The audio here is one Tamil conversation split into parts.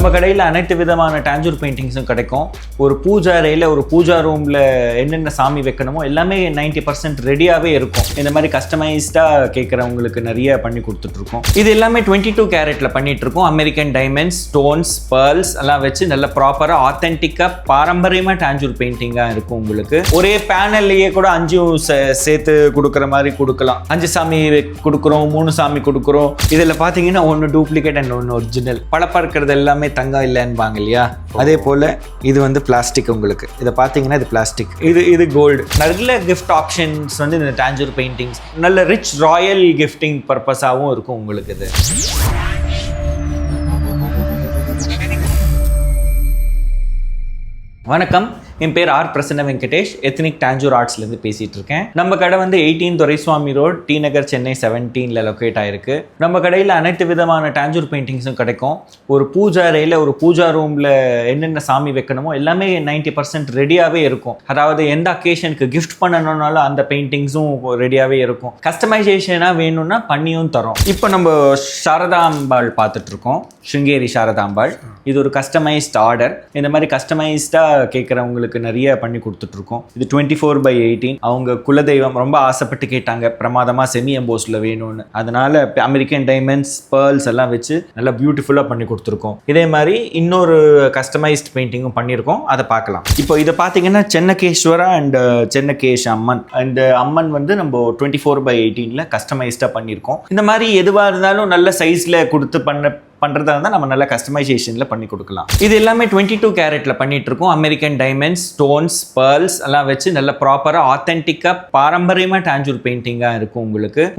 நம்ம கடையில் அனைத்து விதமான டான்ஜூர் பெயிண்டிங்ஸும் கிடைக்கும். ஒரு பூஜா அறையில் ஒரு பூஜா ரூமில் என்னென்ன சாமி வைக்கணுமோ எல்லாமே 90% ரெடியாகவே இருக்கும். இந்த மாதிரி கஸ்டமைஸ்டாக கேட்குறவங்களுக்கு நிறைய பண்ணி கொடுத்துட்ருக்கோம். இது எல்லாமே 22 கேரட்டில் பண்ணிகிட்ருக்கோம். அமெரிக்கன் டைமண்ட்ஸ், ஸ்டோன்ஸ், பேர்ல்ஸ் எல்லாம் வச்சு நல்ல ப்ராப்பராக ஆத்தென்டிக்காக பாரம்பரியமாக டான்ஜூர் பெயிண்டிங்காக இருக்கும். உங்களுக்கு ஒரே பேனல்லையே கூட 5 சேர்த்து கொடுக்குற மாதிரி கொடுக்கலாம். 5 சாமி கொடுக்குறோம், 3 சாமி கொடுக்குறோம். இதில் பார்த்தீங்கன்னா ஒன்று டூப்ளிகேட் அண்ட் ஒன்று ஒரிஜினல். பழப்பா இருக்கிறது எல்லாமே தங்கம் இல்லைன்பாங்க இல்லையா, அதே போல் இது வந்து பிளாஸ்டிக். உங்களுக்கு இதை பார்த்தீங்கன்னா இது பிளாஸ்டிக், இது கோல்டு. நல்ல கிஃப்ட் ஆப்ஷன்ஸ் வந்து இந்த டான்ஜூர் பெயிண்டிங்ஸ் நல்ல ரிச் ராயல் கிஃப்டிங் பர்பஸாகவும் இருக்கும் உங்களுக்கு இது. வணக்கம், என் பேர் ஆர் பிரசன்ன வெங்கடேஷ். எத்னிக் டான்ஜூர் ஆர்ட்ஸ்லேருந்து பேசிகிட்டு இருக்கேன். நம்ம கடை வந்து 18 துரைசுவாமி ரோட், டி நகர், சென்னை 17 லொக்கேட் ஆயிருக்கு. நம்ம கடையில் அனைத்து விதமான டான்ஜூர் பெயிண்டிங்ஸும் கிடைக்கும். ஒரு பூஜா அறையில் ஒரு பூஜா ரூமில் என்னென்ன சாமி வைக்கணுமோ எல்லாமே 90% ரெடியாகவே இருக்கும். அதாவது எந்த அக்கேஷனுக்கு கிஃப்ட் பண்ணணும்னாலும் அந்த பெயிண்டிங்ஸும் ரெடியாகவே இருக்கும். கஸ்டமைசேஷனாக வேணும்னா பண்ணியும் தரோம். இப்போ நம்ம சாரதாம்பாள் பார்த்துட்ருக்கோம், ஸ்ருங்கேரி சாரதாம்பாள். இது ஒரு கஸ்டமைஸ்ட் ஆர்டர். இந்த மாதிரி கஸ்டமைஸ்டாக கேட்குறவங்களுக்கு நிறைய பண்ணி கொடுத்துட்ருக்கோம். இது 24/18. அவங்க குலதெய்வம் ரொம்ப ஆசைப்பட்டு கேட்டாங்க, பிரமாதமாக செமி எம்போஸில் வேணும்னு. அதனால அமெரிக்கன் டைமண்ட்ஸ், பேர்ல்ஸ் எல்லாம் வச்சு நல்லா பியூட்டிஃபுல்லாக பண்ணி கொடுத்துருக்கோம். இதே மாதிரி இன்னொரு கஸ்டமைஸ்ட் பெயிண்டிங்கும் பண்ணியிருக்கோம், அதை பார்க்கலாம். இப்போ இதை பார்த்தீங்கன்னா சென்னகேஸ்வரா அண்ட் சென்னகேஷ் அம்மன். அந்த அம்மன் வந்து நம்ம 24/18 கஸ்டமைஸ்டாக பண்ணியிருக்கோம். இந்த மாதிரி எதுவாக இருந்தாலும் நல்ல சைஸில் கொடுத்து பண்ணுறதா இருந்தால் நம்ம நல்ல கஸ்டமைசேஷனில் பண்ணி கொடுக்கலாம். இது எல்லாமே 22 கேரட்டில் பண்ணிட்டு இருக்கோம். அமெரிக்கன் டைமண்ட்ஸ், ஸ்டோன்ஸ், பேர்ல்ஸ் எல்லாம் வச்சு நல்ல ப்ராப்பராக ஆத்தென்டிக்காக பாரம்பரியமாக டான்ஜூர் பெயிண்டிங்காக இருக்கும்.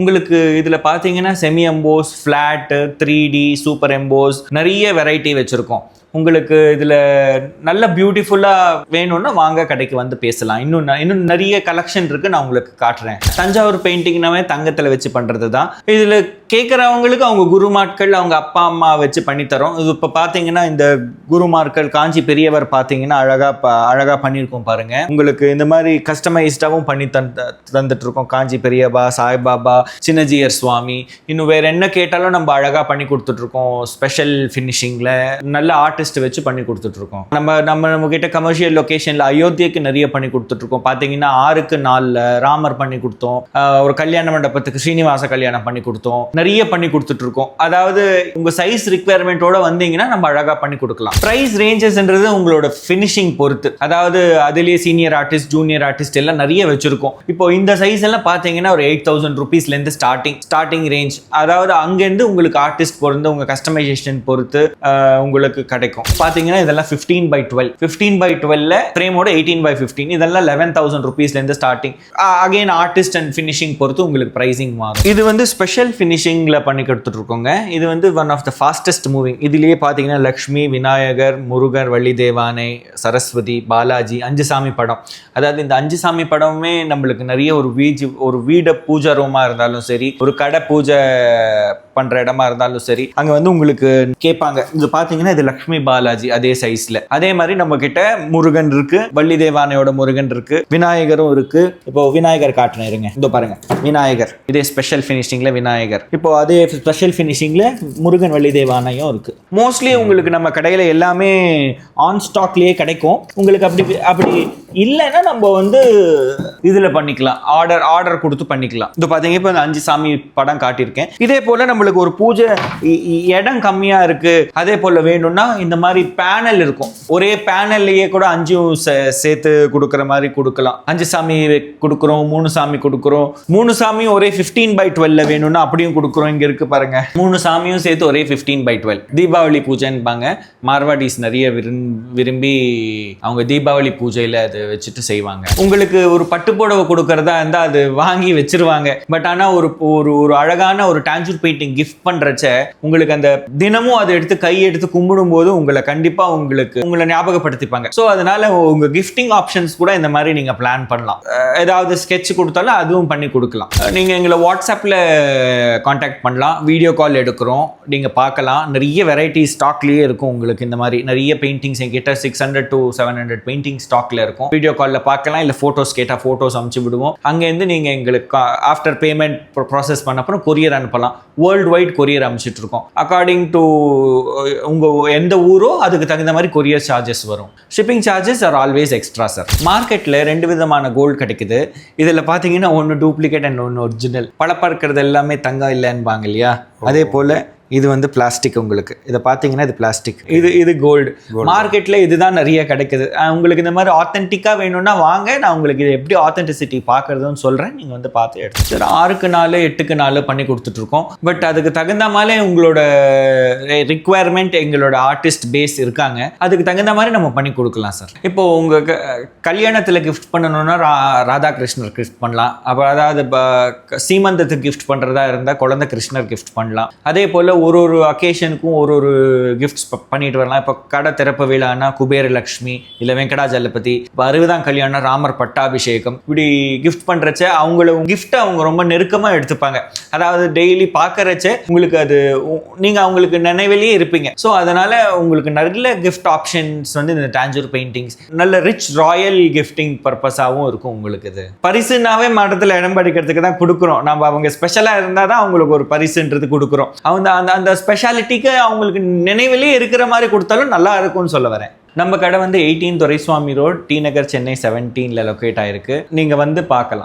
உங்களுக்கு இதில் பார்த்தீங்கன்னா semi EMBOSS, flat, 3D, super EMBOSS, நிறைய வெரைட்டி வச்சுருக்கோம். உங்களுக்கு இதில் நல்ல பியூட்டிஃபுல்லாக வேணும்னா வாங்க கடைக்கு வந்து பேசலாம். இன்னும் நிறைய கலெக்ஷன் இருக்குது, நான் உங்களுக்கு காட்டுறேன். தஞ்சாவூர் பெயிண்டிங்னாவே தங்கத்தில் வச்சு பண்ணுறது தான். இதில் கேட்குறவங்களுக்கு அவங்க குருமாட்கள், அவங்க அப்பா அம்மா வச்சு பண்ணித்தரோம். இது இப்போ பார்த்தீங்கன்னா இந்த குருமார்கள் காஞ்சி பெரியவர் பார்த்தீங்கன்னா அழகாக பண்ணியிருக்கோம் பாருங்கள். உங்களுக்கு இந்த மாதிரி கஸ்டமைஸ்டாகவும் பண்ணி தந்துட்டுருக்கோம். காஞ்சி பெரியபா, சாய்பாபா, சின்னஜியர் சுவாமி, இன்னும் வேறு என்ன கேட்டாலும் நம்ம அழகாக பண்ணி கொடுத்துட்ருக்கோம். ஸ்பெஷல் ஃபினிஷிங்கில் நல்ல ஆர்டிஸ்ட் வச்சு பண்ணி கொடுத்துட்ருக்கோம். நம்ம கிட்ட கமர்ஷியல் லொகேஷனில் அயோத்தியக்கு நிறைய பண்ணி கொடுத்துட்ருக்கோம். பார்த்தீங்கன்னா 6க்கு 4 ராமர் பண்ணி கொடுத்தோம். ஒரு கல்யாண மண்டபத்துக்கு ஸ்ரீனிவாச கல்யாணம் பண்ணி கொடுத்தோம். நிறைய பண்ணி கொடுத்துட்ருக்கோம். அதாவது உங்கள் சைஸ் ரிக்வயர்மெண்ட்டோட வந்தீங்கன்னா நம்ம அழகாக பண்ணி கொடுக்கலாம். ப்ரைஸ் ரேஞ்சஸ்ன்றது உங்களோட ஃபினிஷிங் பொறுத்து. அதாவது அதுலேயே சீனியர் ஆர்டிஸ்ட், ஜூனியர் ஆர்டிஸ்ட் எல்லாம் நிறைய வச்சுருக்கோம். இப்போ இந்த சைஸ் எல்லாம் பார்த்தீங்கன்னா ஒரு 8000 ருபீஸ்லேருந்து ஸ்டார்டிங் ரேஞ்ச். அதாவது அங்கேருந்து உங்களுக்கு ஆர்டிஸ்ட் பொறுத்து, உங்கள் கஸ்டமைசேஷன் பொறுத்து உங்களுக்கு கிடைக்கும். பார்த்தீங்கன்னா இதெல்லாம் 15/12 ஃப்ரேமோட 18/15. இதெல்லாம் 11,000 ருபீஸ்லேருந்து starting. Again artist and finishing பொறுத்து உங்களுக்கு ப்ரைசிங் மாறும். இது வந்து ஸ்பெஷல் ஃபினிஷிங்கில் பண்ணி கொடுத்துட்ருக்கோங்க. இது வந்து one of the fastest moving. இதுலேயே பார்த்தீங்கன்னா லக்ஷ்மி, விநாயகர், முருகர், வள்ளி தேவானை, சரஸ்வதி, பாலாஜி, 5 சாமி படம். அதாவது இந்த 5 சாமி படமுமே நம்மளுக்கு நிறைய ஒரு வீடு பூஜை ரூமாக இருந்தாலும் சரி, ஒரு கடை பூஜை பண்ணுற இடமா இருந்தாலும் சரி, அங்கே வந்து உங்களுக்கு கேட்பாங்க. இது பார்த்தீங்கன்னா இது லக்ஷ்மி, பாலாஜி அதே சைஸில். அதே மாதிரி நம்ம கிட்ட முருகன் இருக்கு, வள்ளி தேவானையோட முருகன் இருக்கு, விநாயகரும் இருக்கு. இப்போ விநாயகர் காட்டுறேன் இருங்க. இதோ பாருங்க, விநாயகர் இதே ஸ்பெஷல் ஃபினிஷிங்ல விநாயகர். இப்போ அதே ஸ்பெஷல் ஃபினிஷிங்ல முருகன், வள்ளி தேவானையும் இருக்கு. மோஸ்ட்லி உங்களுக்கு நம்ம கடையில் எல்லாமே ஆன் ஸ்டாக்லயே கிடைக்கும். உங்களுக்கு அப்படி இல்லைன்னா நம்ம வந்து இதில் பண்ணிக்கலாம், ஆர்டர் கொடுத்து பண்ணிக்கலாம். இது பார்த்தீங்க இப்போ 5 சாமி படம் காட்டியிருக்கேன். இதே போல் நம்மளுக்கு ஒரு பூஜை இடம் கம்மியாக இருக்கு, அதே போல் வேணும்னா இந்த மாதிரி பேனல் இருக்கும். ஒரே பேனல்லையே கூட 5 சேர்த்து கொடுக்குற மாதிரி கொடுக்கலாம். 5 சாமி கொடுக்குறோம், 3 சாமி கொடுக்குறோம். 3 சாமியும் ஒரே 15/12 வேணும்னா அப்படியும் கொடுக்குறோம். இங்கே இருக்கு பாருங்க, 3 சாமியும் சேர்த்து ஒரே 15/12. தீபாவளி பூஜைன்பாங்க. மார்வாடிஸ் நிறைய விரும்பி அவங்க தீபாவளி பூஜையில் அது வச்சுட்டு செய்வாங்க. உங்களுக்கு ஒரு பட்டு புடவை கொடுக்கறதா இருந்தால் அது வாங்கி வச்சிருவாங்க. பட் ஆனால் ஒரு அழகான ஒரு டான்ஜூர் பெயிண்டிங் கிஃப்ட் பண்ணுறச்ச உங்களுக்கு அந்த தினமும் அதை எடுத்து கையெடுத்து கும்பிடும் போது உங்களை கண்டிப்பாக உங்களை ஞாபகப்படுத்திப்பாங்க. ஸோ அதனால உங்கள் கிஃப்டிங் ஆப்ஷன்ஸ் கூட இந்த மாதிரி நீங்கள் பிளான் பண்ணலாம். ஏதாவது ஸ்கெட்ச் கொடுத்தாலும் அதுவும் பண்ணி கொடுக்கலாம். நீங்கள் எங்களை வாட்ஸ்அப்பில் காண்டாக்ட் பண்ணலாம், வீடியோ கால் எடுக்கிறோம், நீங்கள் பார்க்கலாம். நிறைய வெரைட்டி ஸ்டாக்லேயே இருக்கும். உங்களுக்கு இந்த மாதிரி நிறைய பெயிண்டிங்ஸ் என்கிட்ட 600 to 700 பெயிண்டிங் ஸ்டாக்ல இருக்கும். வீடியோ காலில் பார்க்கலாம், இல்லை ஃபோட்டோஸ் கேட்டால் ஃபோட்டோஸ் அனுப்பிச்சு விடுவோம். அங்கேருந்து நீங்கள் எங்களுக்கு ஆஃப்டர் பேமெண்ட் ப்ராசஸ் பண்ண அப்புறம் கொரியர் அனுப்பலாம். வேர்ல்டு வேர்ல்டு வைட் கொரியர் அமைச்சிட்டு இருக்கோம். அக்கார்டிங் டு உங்கள் எந்த ஊரோ அதுக்கு தகுந்த மாதிரி கொரியர் சார்ஜஸ் வரும். Shipping charges are always extra sir. மார்க்கெட்டில் 2 விதமான கோல்டு கிடைக்குது. இதில் பார்த்தீங்கன்னா ஒன்று டூப்ளிகேட் அண்ட் ஒன்று ஒரிஜினல். பழப்பா இருக்கிறது எல்லாமே தங்கம் இல்லைன்பாங்க இல்லையா, அதே போல் இது வந்து பிளாஸ்டிக். உங்களுக்கு இதை பார்த்தீங்கன்னா இது பிளாஸ்டிக், இது கோல்டு. மார்க்கெட்டில் இதுதான் நிறைய கிடைக்குது. உங்களுக்கு இந்த மாதிரி ஆத்தென்டிக்காக வேணும்னா வாங்க, நான் உங்களுக்கு இது எப்படி ஆத்தென்டிசிட்டி பார்க்குறதுன்னு சொல்கிறேன். நீங்கள் வந்து பார்த்து எடுத்து சார் 6க்கு 4 8க்கு 4 பண்ணி கொடுத்துட்ருக்கோம். பட் அதுக்கு தகுந்த மாதிரி உங்களோட ரிக்குவயர்மெண்ட், எங்களோட ஆர்டிஸ்ட் பேஸ் இருக்காங்க, அதுக்கு தகுந்த மாதிரி நம்ம பண்ணி கொடுக்கலாம் சார். இப்போது உங்கள் கல்யாணத்தில் கிஃப்ட் பண்ணணும்னா ராதாகிருஷ்ணர் கிஃப்ட் பண்ணலாம். அப்புறம் அதாவது சீமந்தத்துக்கு கிஃப்ட் பண்ணுறதா இருந்தால் குழந்தை கிருஷ்ணர் கிஃப்ட் பண்ணலாம். அதே போல் ஒரு அக்கேஷனுக்கும் ஒரு கிஃப்ட்ஸ் பண்ணிட்டு வரலாம். இப்போ கடை திறப்பு விழான்னா குபேரலட்சுமி இல்லை வெங்கடாஜலபதி, 60ஆம் கல்யாணம் ராமர் பட்டாபிஷேகம், இப்படி கிஃப்ட் பண்ணுறச்ச அவங்கள கிஃப்ட்டை அவங்க ரொம்ப நெருக்கமாக எடுத்துப்பாங்க. அதாவது டெய்லி பார்க்கறச்ச உங்களுக்கு அது நீங்கள் அவங்களுக்கு நினைவிலேயே இருப்பீங்க. ஸோ அதனால் உங்களுக்கு நல்ல கிஃப்ட் ஆப்ஷன்ஸ் வந்து இந்த டாஞ்சூர் பெயிண்டிங்ஸ் நல்ல ரிச் ராயல் கிஃப்டிங் பர்பஸாகவும் இருக்கும். உங்களுக்கு இது பரிசுனாவே மடத்தில் இடம் படிக்கிறதுக்கு தான் கொடுக்குறோம். நம்ம அவங்க ஸ்பெஷலாக இருந்தால் தான் அவங்களுக்கு ஒரு பரிசுன்றது கொடுக்குறோம். அந்த ஸ்பெஷாலிட்டிக்கு அவங்களுக்கு நினைவிலே இருக்கிற மாதிரி கொடுத்தாலும் நல்லா இருக்கும்னு சொல்ல வரேன். நம்ம கடை வந்து 18 துரைசுவாமி ரோட், டி நகர், சென்னை 17 லொக்கேட் ஆயிருக்கு. நீங்கள் வந்து பார்க்கலாம்.